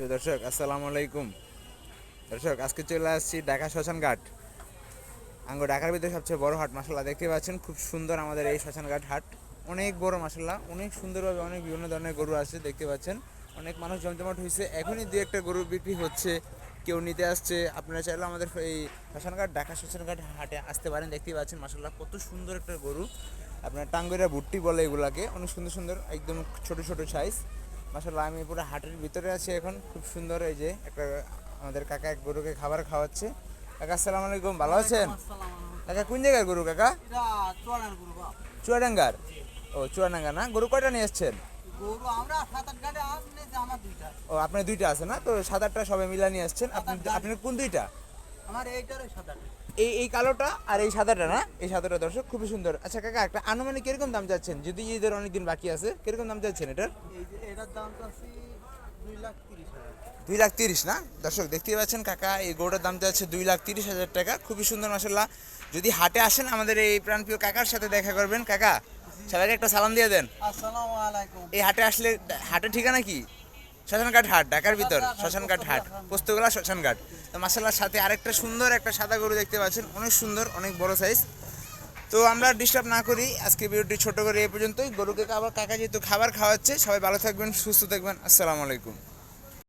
প্রিয় দর্শক আসসালামু আলাইকুম। দর্শক আজকে চলে আসছি ঢাকা শ্মশানঘাট। ঢাকার ভিতরে সবচেয়ে বড় হাট, মাসাল্লাহ দেখতে পাচ্ছেন খুব সুন্দর আমাদের এই শ্মশানঘাট হাট। অনেক বড় মাসাল্লাহ, অনেক সুন্দরভাবে অনেক বিভিন্ন ধরনের গরু আছে দেখতে পাচ্ছেন। অনেক মানুষ জমজমাট হয়েছে, এখনই দু একটা গরু বিক্রি হচ্ছে, কেউ নিতে আসছে। আপনারা চাইলে আমাদের এই শ্মশানঘাট ঢাকা শ্মশানঘাট হাটে আসতে পারেন। দেখতে পাচ্ছেন মাসাল্লাহ কত সুন্দর একটা গরু, আপনার টাঙ্গইরা ভুট্টি বলে এগুলাকে, অনেক সুন্দর সুন্দর একদম ছোট ছোট সাইজ। মাশাআল্লাহ আমি পুরো হাটের ভিতরে আছি এখন, খুব সুন্দর। এই যে একটা আমাদের কাকা এক গরুকে খাবার খাওয়াচ্ছে। কাকা আসসালামু আলাইকুম, ভালো আছেন? কাকা কোন জায়গার গরু কাকা? চুয়াডাঙ্গার। ও চুয়াডাঙ্গা না, গরু কয়টা নিয়ে এসছেন? ও আপনার দুইটা আছে না, তো 7-8টা সবাই মিলা নিয়ে আসছেন। আপনি কোন দুইটা? এই এই কালোটা আর এই সাদাটা না, এই সাদাটা দর্শক খুবই সুন্দর। আচ্ছা কাকা, একটা আনুমানিক কিরকম দাম চাচ্ছেন, যদি ঈদের অনেকদিন বাকি আছে, কিরকম দাম চাচ্ছেন এটার? এটার দাম চাচ্ছি 2,30,000। 2,30,000 না দর্শক, দেখতেই পাচ্ছেন কাকা এই গরুটার দাম চাচ্ছে 2,30,000 টাকা। খুবই সুন্দর মাশাআল্লাহ। যদি হাটে আসেন আমাদের এই প্রাণপ্রিয় কাকার সাথে দেখা করবেন। কাকা সবাইকে একটা সালাম দিয়ে দেন। আসসালামু আলাইকুম। এই হাটে আসলে, হাটের ঠিকানা কি? শ্মশানঘাট হাট, ঢাকার ভিতর শ্মশানঘাট হাট, পোস্তগোলা শ্মশানঘাট। তো মাশাআল্লাহ সাথে আরেকটা সুন্দর একটা সাদা গরু দেখতে পাচ্ছেন, অনেক সুন্দর, অনেক বড় সাইজ। তো আমরা ডিস্টার্ব না করি, আজকে ভিডিওটি ছোট করে এই পর্যন্তই। গরুকে কাকা যেহেতু খাবার খাওয়াচ্ছে, সবাই ভালো থাকবেন, সুস্থ থাকবেন। আসসালামু আলাইকুম।